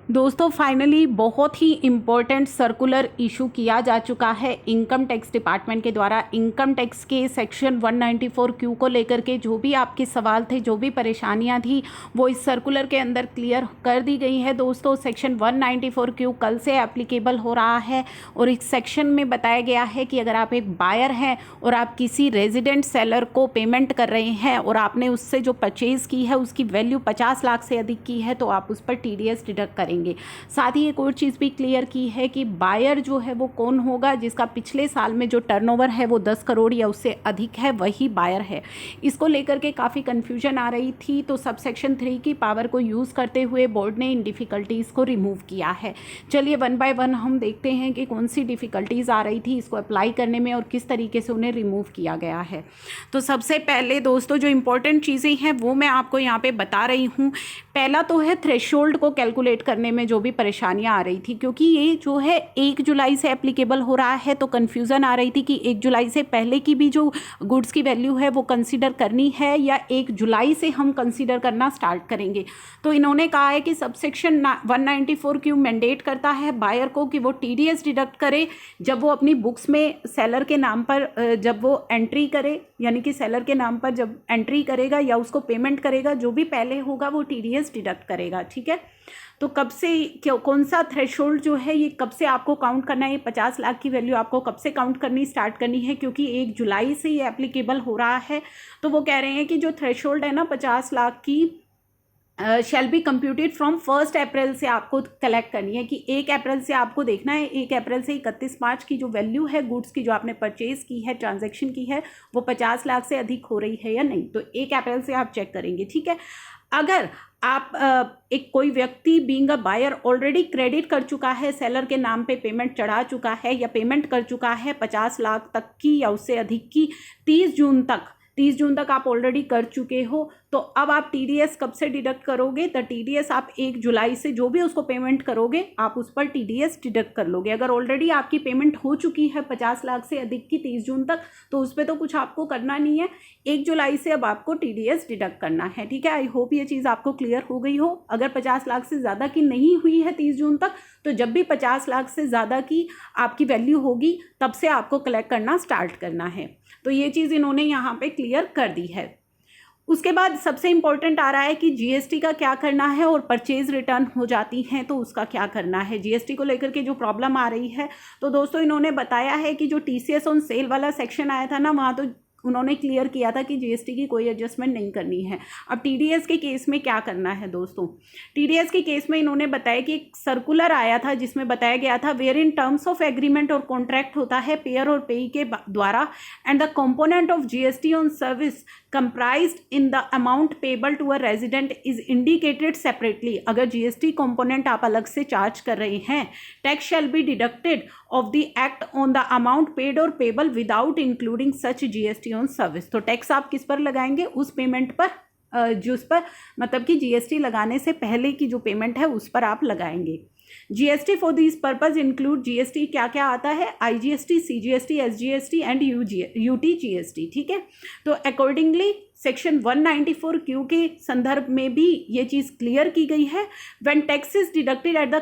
दोस्तों फाइनली बहुत ही important circular issue किया जा चुका है इनकम टैक्स डिपार्टमेंट के द्वारा। इनकम टैक्स के सेक्शन 194Q को लेकर के जो भी आपके सवाल थे, जो भी परेशानियां थी, वो इस सर्कुलर के अंदर क्लियर कर दी गई है। दोस्तों सेक्शन 194Q कल से एप्लीकेबल हो रहा है और इस सेक्शन में बताया गया है कि अगर आप एक बायर हैं और आप किसी रेजिडेंट सेलर को पेमेंट कर रहे हैं और आपने उससे जो परचेज़ की है उसकी वैल्यू 50 लाख से अधिक की है तो आप उस पर TDS डिडक्ट करेंगे। साथ ही एक और चीज़ भी क्लियर की है कि बायर जो है वो कौन होगा, जिसका पिछले साल में जो टर्नओवर है वो 10 करोड़ या उससे अधिक है, वही बायर है। इसको लेकर के काफ़ी कन्फ्यूजन आ रही थी, तो सब सेक्शन 3 की पावर को यूज़ करते हुए बोर्ड ने इन डिफ़िकल्टीज़ को रिमूव किया है। चलिए वन बाय वन हम देखते हैं कि कौन सी डिफ़िकल्टीज़ आ रही थी इसको अप्लाई करने में और किस तरीके से उन्हें रिमूव किया गया है। तो सबसे पहले दोस्तों जो इंपॉर्टेंट चीज़ें हैं वो मैं आपको यहाँ पे बता रही हूँ। पहला तो है थ्रेशोल्ड को कैलकुलेट करने में जो भी परेशानियां आ रही थी, क्योंकि ये जो है 1 जुलाई से एप्लीकेबल हो रहा है, तो कन्फ्यूज़न आ रही थी कि 1 जुलाई से पहले की भी जो गुड्स की वैल्यू है वो कंसीडर करनी है या 1 जुलाई से हम कंसीडर करना स्टार्ट करेंगे। तो इन्होंने कहा है कि सबसेक्शन 194Q मैंडेट करता है बायर को कि वो TDS डिडक्ट करे जब वो अपनी बुक्स में सेलर के नाम पर जब वो एंट्री करे, यानी कि सेलर के नाम पर जब एंट्री करेगा या उसको पेमेंट करेगा, जो भी पहले होगा वो TDS डिडक्ट करेगा। ठीक है, तो कब से कौन सा थ्रेशोल्ड जो है ये कब से आपको काउंट करना है, ये 50 लाख की वैल्यू आपको कब से काउंट करनी स्टार्ट करनी है, क्योंकि 1 जुलाई से ये एप्लीकेबल हो रहा है। तो वो कह रहे हैं कि जो थ्रेशोल्ड है ना 50 लाख की शैल बी कंप्यूटेड फ्रॉम 1 अप्रैल से आपको कलेक्ट करनी है, कि 1 अप्रैल से आपको देखना है 1 अप्रैल से 31 मार्च की जो वैल्यू है गुड्स की जो आपने परचेज की है, ट्रांजैक्शन की है, वो 50 लाख से अधिक हो रही है या नहीं। तो 1 अप्रैल से आप चेक करेंगे। ठीक है, अगर आप एक कोई व्यक्ति being a buyer already credit कर चुका है, सेलर के नाम पे पेमेंट चढ़ा चुका है या पेमेंट कर चुका है 50 लाख तक की या उससे अधिक की 30 जून तक आप ऑलरेडी कर चुके हो, तो अब आप TDS कब से डिडक्ट करोगे? तो TDS आप 1 जुलाई से जो भी उसको पेमेंट करोगे आप उस पर TDS डिडक्ट कर लोगे। अगर ऑलरेडी आपकी पेमेंट हो चुकी है 50 लाख से अधिक की 30 जून तक, तो उस पर तो कुछ आपको करना नहीं है। 1 जुलाई से अब आपको TDS डिडक्ट करना है। ठीक है, आई होप ये चीज़ आपको क्लियर हो गई हो। अगर 50 लाख से ज़्यादा की नहीं हुई है 30 जून तक, तो जब भी 50 लाख से ज़्यादा की आपकी वैल्यू होगी तब से आपको कलेक्ट करना स्टार्ट करना है। तो ये चीज़ इन्होंने यहाँ पे क्लियर कर दी है। उसके बाद सबसे इम्पोर्टेंट आ रहा है कि GST का क्या करना है और परचेज रिटर्न हो जाती हैं तो उसका क्या करना है। GST को लेकर के जो प्रॉब्लम आ रही है, तो दोस्तों इन्होंने बताया है कि जो TCS ऑन सेल वाला सेक्शन आया था ना, वहाँ तो उन्होंने क्लियर किया था कि GST की कोई एडजस्टमेंट नहीं करनी है। अब TDS के केस में क्या करना है दोस्तों? TDS के केस में इन्होंने बताया कि एक सर्कुलर आया था जिसमें बताया गया था where in terms of agreement और कॉन्ट्रैक्ट होता है पेयर और पेई के द्वारा and the component of GST on service comprised in the amount payable to a resident is indicated separately। अगर GST component आप अलग से चार्ज कर रहे हैं, tax shall be deducted of the act on the amount paid or payable without including such GST on service। तो tax आप किस पर लगाएंगे? उस पेमेंट पर जिस पर मतलब कि GST लगाने से पहले की जो पेमेंट है उस पर आप लगाएंगे। GST for this purpose include GST क्या क्या आता है? IGST, CGST, SGST and UTGST। ठीक है, तो अकॉर्डिंगली सेक्शन 194Q के संदर्भ में भी ये चीज़ क्लियर की गई है। When tax is deducted at the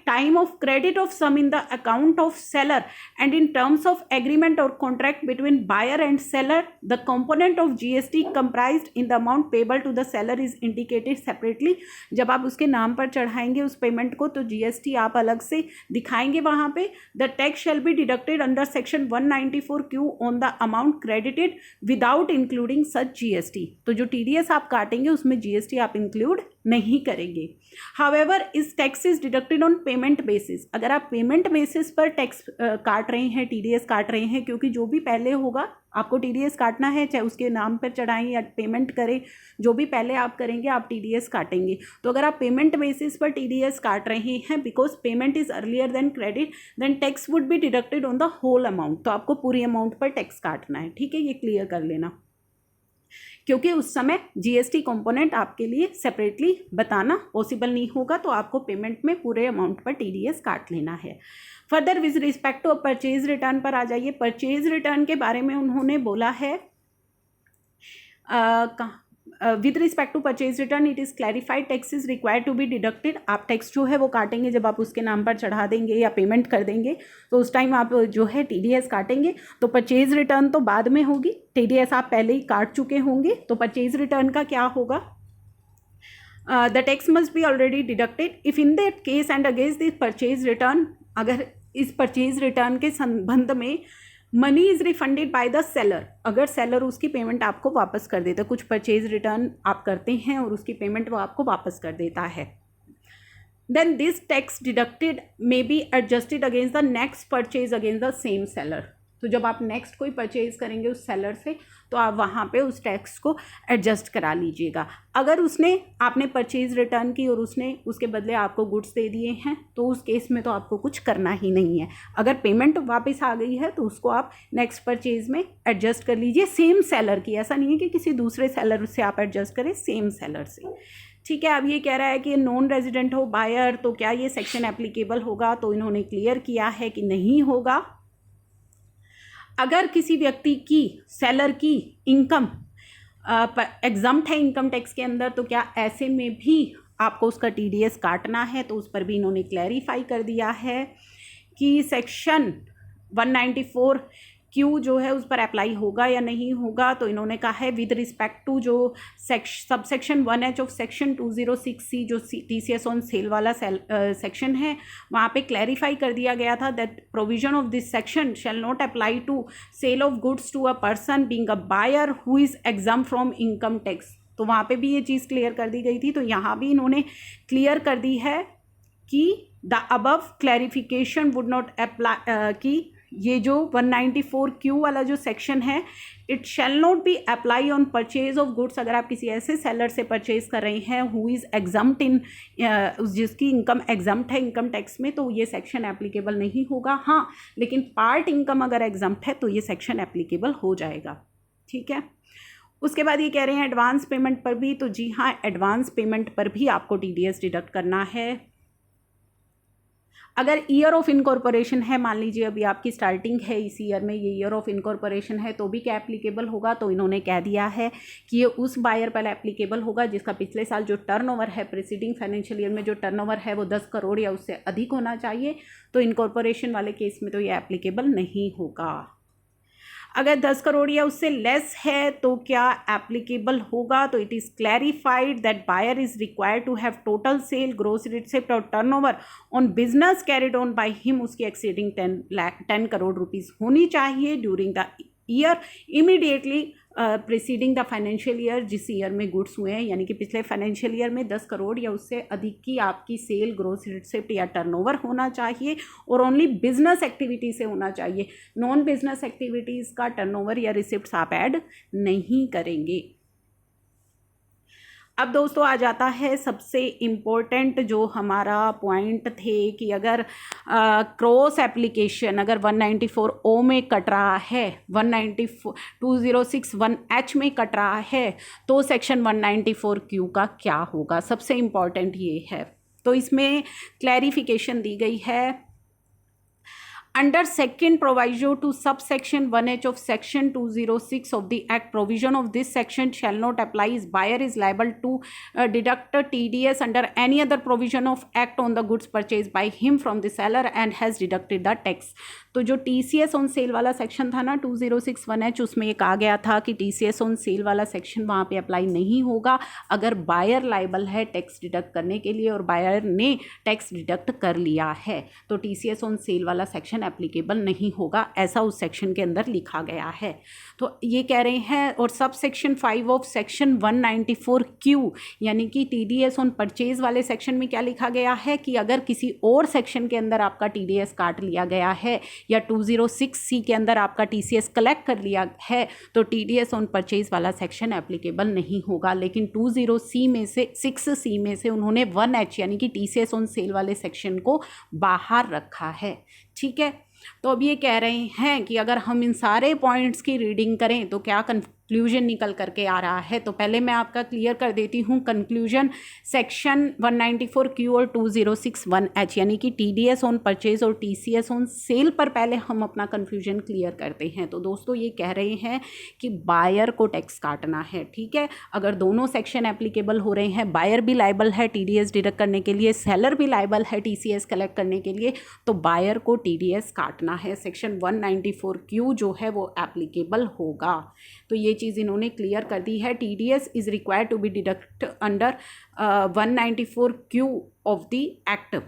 time of credit of sum in the account of seller and in terms of agreement और contract between buyer and seller, the component of GST comprised in the amount payable to the seller is indicated separately. जब आप उसके नाम पर चढ़ाएंगे उस payment को तो GST आप अलग से दिखाएंगे वहाँ पे। The tax shall be deducted under section 194Q on the amount credited without including such GST। तो जो TDS आप काटेंगे उसमें GST आप इंक्लूड नहीं करेंगे। हाउएवर इस tax is deducted on payment basis. अगर आप पेमेंट बेसिस पर टैक्स काट रहे हैं, TDS काट रहे हैं, क्योंकि जो भी पहले होगा आपको TDS काटना है, चाहे उसके नाम पर चढ़ाएं या पेमेंट करें, जो भी पहले आप करेंगे आप TDS काटेंगे। तो अगर आप पेमेंट बेसिस पर TDS काट रहे हैं because payment is earlier then credit, then tax would be deducted on the whole amount. तो आपको पूरी अमाउंट पर टैक्स काटना है। ठीक है, ये क्लियर कर लेना, क्योंकि उस समय GST कंपोनेंट आपके लिए सेपरेटली बताना पॉसिबल नहीं होगा, तो आपको पेमेंट में पूरे अमाउंट पर TDS काट लेना है। Further with respect to purchase return पर आ जाइए। परचेज रिटर्न के बारे में उन्होंने बोला है with respect to purchase return it is clarified tax is required to be deducted. आप टैक्स जो है वो काटेंगे जब आप उसके नाम पर चढ़ा देंगे या पेमेंट कर देंगे, तो उस टाइम आप जो है TDS काटेंगे। तो परचेज रिटर्न तो बाद में होगी, TDS आप पहले ही काट चुके होंगे। तो परचेज रिटर्न का क्या होगा, the tax must be already deducted if in that case and against this purchase return, अगर इस परचेज रिटर्न के संबंध में money is refunded by the seller, अगर सेलर उसकी पेमेंट आपको वापस कर देता है, कुछ परचेज रिटर्न आप करते हैं और उसकी पेमेंट वो आपको वापस कर देता है, then this tax deducted may be adjusted against the next purchase against the same seller. तो जब आप नेक्स्ट कोई परचेज करेंगे उस सेलर से, तो आप वहाँ पे उस टैक्स को एडजस्ट करा लीजिएगा। अगर आपने परचेज रिटर्न की और उसने उसके बदले आपको गुड्स दे दिए हैं, तो उस केस में तो आपको कुछ करना ही नहीं है। अगर पेमेंट वापस आ गई है तो उसको आप नेक्स्ट परचेज में एडजस्ट कर लीजिए, सेम सेलर की। ऐसा नहीं है कि किसी दूसरे सेलर से आप एडजस्ट करें, सेम सेलर से। ठीक है, अब ये कह रहा है कि नॉन रेजिडेंट हो बायर, तो क्या ये सेक्शन एप्लीकेबल होगा, तो इन्होंने क्लियर किया है कि नहीं होगा। अगर किसी व्यक्ति की, सेलर की इनकम एग्जम्प्ट है इनकम टैक्स के अंदर, तो क्या ऐसे में भी आपको उसका TDS काटना है, तो उस पर भी इन्होंने क्लैरिफाई कर दिया है कि सेक्शन 194Q जो है उस पर अप्लाई होगा या नहीं होगा। तो इन्होंने कहा है विद रिस्पेक्ट टू जो subsection 1H of section 206C जो TCS ऑन सेल वाला सेक्शन है, वहाँ पे क्लैरिफाई कर दिया गया था that provision of this section shall not apply to sale of goods to a person being a buyer who is exempt from income tax. तो वहाँ पे भी ये चीज़ क्लियर कर दी गई थी, तो यहाँ भी इन्होंने क्लियर कर दी है कि the above clarification would not apply, कि ये जो 194Q वाला जो सेक्शन है, it shall not be apply on purchase of goods. अगर आप किसी ऐसे सेलर से परचेज कर रहे हैं हु इज़ एग्जम्प्ट इन, जिसकी इनकम एग्जम्प्ट है इनकम टैक्स में, तो ये सेक्शन एप्लीकेबल नहीं होगा। हाँ, लेकिन पार्ट इनकम अगर एग्जम्प्ट है तो ये सेक्शन एप्लीकेबल हो जाएगा। ठीक है, उसके बाद ये कह रहे हैं एडवांस पेमेंट पर भी, तो जी हाँ, एडवांस पेमेंट पर भी आपको TDS डिडक्ट करना है। अगर ईयर ऑफ इनकॉर्पोरेशन है, मान लीजिए अभी आपकी स्टार्टिंग है इस ईयर में, ये ईयर ऑफ इनकॉर्पोरेशन है, तो भी क्या एप्लीकेबल होगा, तो इन्होंने कह दिया है कि ये उस बायर पर एप्लीकेबल होगा जिसका पिछले साल जो टर्नओवर है, प्रीसीडिंग फाइनेंशियल ईयर में जो टर्नओवर है वो 10 करोड़ या उससे अधिक होना चाहिए। तो इनकॉर्पोरेशन वाले केस में तो ये एप्लीकेबल नहीं होगा। अगर 10 करोड़ या उससे लेस है तो क्या एप्लीकेबल होगा, तो it is clarified that buyer is required to have total sale, gross receipt और turnover on business carried on by him, उसकी एक्सीडिंग 10 करोड़ रुपीज़ होनी चाहिए during the year immediately preceding the financial year, जिस year में goods हुए हैं, यानी कि पिछले फाइनेंशियल ईयर में 10 करोड़ या उससे अधिक की आपकी सेल, ग्रॉस रिसिप्ट या टर्नओवर होना चाहिए, और ओनली बिजनेस एक्टिविटी से होना चाहिए। नॉन बिजनेस एक्टिविटीज़ का टर्नओवर या रिसिप्ट्स आप ऐड नहीं करेंगे। अब दोस्तों आ जाता है सबसे इम्पोर्टेंट जो हमारा पॉइंट थे कि अगर क्रॉस एप्लीकेशन अगर 194O में कट रहा है, 2061H में कट रहा है, तो सेक्शन 194Q का क्या होगा, सबसे इम्पोर्टेंट ये है। तो इसमें क्लैरिफिकेशन दी गई है under second proviso to subsection 1H of section 206 of the act, provision of this section shall not apply is buyer is liable to deduct TDS under any other provision of act on the goods purchased by him from the seller and has deducted the tax। तो जो TCS on sale वाला section था ना 2061H, उसमें एक आ गया था कि TCS ऑन सेल वाला सेक्शन वहाँ पे अप्लाई नहीं होगा अगर बायर लाइबल है टैक्स डिडक्ट करने के लिए और बायर ने टैक्स डिडक्ट कर लिया है, तो TCS ऑन सेल वाला सेक्शन एप्लीकेबल नहीं होगा, ऐसा उस सेक्शन के अंदर लिखा गया है। तो ये कह रहे हैं, और sub section 5 of section 194Q यानी कि TDS ऑन परचेज वाले सेक्शन में क्या लिखा गया है कि अगर किसी और सेक्शन के अंदर आपका TDS काट लिया गया है या 206C के अंदर आपका TCS कलेक्ट कर लिया है, तो TDS ऑन परचेज वाला सेक्शन एप्लीकेबल नहीं होगा। लेकिन 6C में से उन्होंने 1H यानी कि TCS ऑन सेल वाले सेक्शन को बाहर रखा है। ठीक है, तो अब ये कह रहे हैं कि अगर हम इन सारे पॉइंट्स की रीडिंग करें तो क्या कंक्लूजन निकल करके आ रहा है। तो पहले मैं आपका क्लियर कर देती हूँ कंक्लूजन सेक्शन 194Q और 2061H यानी कि TDS ऑन परचेज और TCS ऑन सेल पर पहले हम अपना कंफ्यूजन क्लियर करते हैं। तो दोस्तों ये कह रहे हैं कि बायर को टैक्स काटना है, ठीक है। अगर दोनों सेक्शन एप्लीकेबल हो रहे हैं, बायर भी लाइबल है TDS डिडक्ट करने के लिए, सेलर भी लाइबल है TCS कलेक्ट करने के लिए, तो बायर को TDS काटना है, सेक्शन 194Q जो है वो एप्लीकेबल होगा। तो ये चीज़ इन्होंने क्लियर कर दी है। TDS is required to be deduct under 194Q of the act.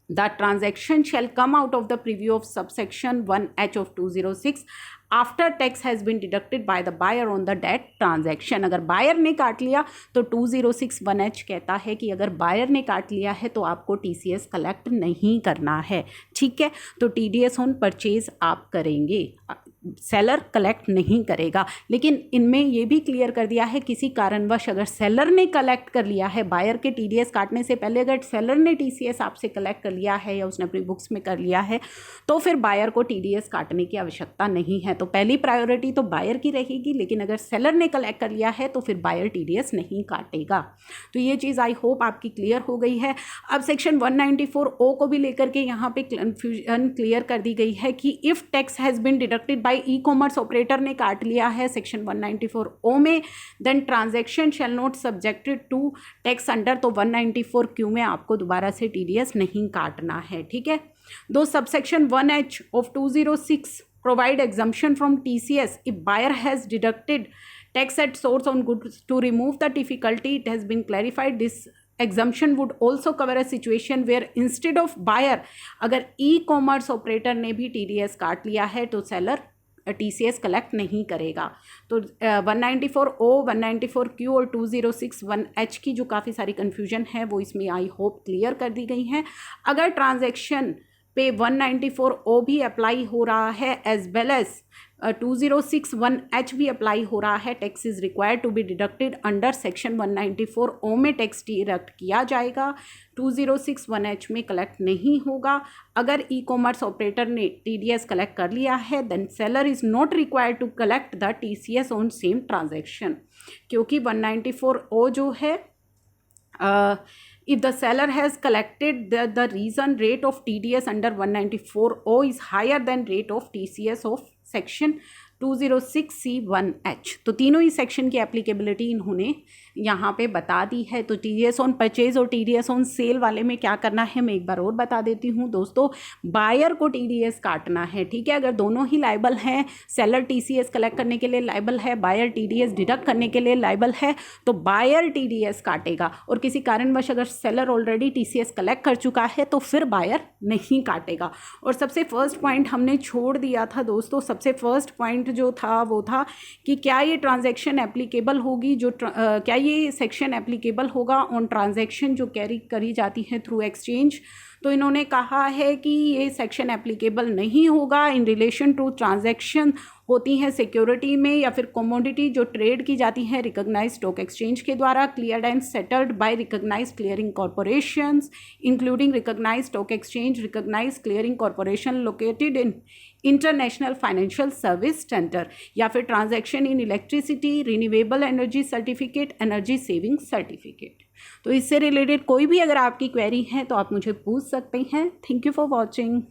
The transaction shall come out of the preview of subsection 1H of 206 after tax has been deducted by the buyer on the debt transaction। अगर buyer ने काट लिया तो 2061H कहता है कि अगर buyer ने काट लिया है तो आपको TCS कलेक्ट नहीं करना है, ठीक है। तो TDS ऑन परचेज आप करेंगे, सेलर कलेक्ट नहीं करेगा। लेकिन इनमें ये भी क्लियर कर दिया है किसी कारणवश अगर सेलर ने कलेक्ट कर लिया है, बायर के TDS काटने से पहले अगर सेलर ने TCS आपसे कलेक्ट कर लिया है या उसने अपनी बुक्स में कर लिया है तो फिर बायर को TDS काटने की आवश्यकता नहीं है। तो पहली प्रायोरिटी तो बायर की रहेगी, लेकिन अगर सेलर ने कलेक्ट कर लिया है तो फिर बायर TDS नहीं काटेगा। तो ये चीज़ आई होप आपकी क्लियर हो गई है। अब सेक्शन 194O को भी लेकर के यहाँ पे कन्फ्यूजन क्लियर कर दी गई है कि if tax has been deducted by e-commerce operator ने काट लिया है सेक्शन 194O में, then transaction shall not subjected to tax under, तो 194Q में आपको दोबारा से TDS नहीं काटना है, ठीक है। दो subsection 1H of 206 provide exemption from TCS if buyer has deducted tax at source on goods to remove the difficulty. It has been clarified this exemption would also cover a situation where instead of buyer अगर e-commerce operator ने भी TDS काट लिया है तो seller TCS collect नहीं करेगा। तो 194O, 194Q और 2061H की जो काफ़ी सारी कन्फ्यूजन है वो इसमें आई होप क्लियर कर दी गई हैं। अगर ट्रांजैक्शन पे 194O भी अप्लाई हो रहा है एज वेल एज 2061H भी अप्लाई हो रहा है, tax is required to be deducted under section 194O में टैक्स डिडक्ट किया जाएगा, 2061H में कलेक्ट नहीं होगा। अगर ई-कॉमर्स ऑपरेटर ने TDS कलेक्ट कर लिया है then seller is not required to collect the TCS on same transaction, क्योंकि 194O जो है if the seller has collected the reason rate of TDS under 194O is higher than rate of TCS of section 206C1H। तो तीनों ही section की applicability इन्होंने यहाँ पे बता दी है। तो TDS ऑन परचेज और TDS ऑन सेल वाले में क्या करना है मैं एक बार और बता देती हूँ दोस्तों। बायर को TDS काटना है, ठीक है। अगर दोनों ही लाइबल हैं, सेलर TCS कलेक्ट करने के लिए लाइबल है, बायर TDS डिडक्ट करने के लिए लाइबल है, तो बायर TDS काटेगा। और किसी कारणवश अगर सेलर ऑलरेडी TCS कलेक्ट कर चुका है तो फिर बायर नहीं काटेगा। और सबसे फर्स्ट पॉइंट हमने छोड़ दिया था दोस्तों, सबसे फर्स्ट पॉइंट जो था वो था कि क्या ये ट्रांजैक्शन एप्लीकेबल होगी, जो क्या ये सेक्शन एप्लीकेबल होगा ऑन ट्रांजैक्शन जो कैरी करी जाती है थ्रू एक्सचेंज। तो इन्होंने कहा है कि ये सेक्शन एप्लीकेबल नहीं होगा इन रिलेशन टू ट्रांजैक्शन होती हैं सिक्योरिटी में या फिर कमोडिटी जो ट्रेड की जाती हैं रिकॉग्नाइज्ड स्टॉक एक्सचेंज के द्वारा, cleared and settled by recognised clearing corporations including recognised stock exchange, recognised clearing corporation located in international financial service centre, या फिर transaction in electricity, renewable energy certificate, energy saving certificate. तो इससे related कोई भी अगर आपकी क्वेरी है तो आप मुझे पूछ सकते हैं। Thank you for watching.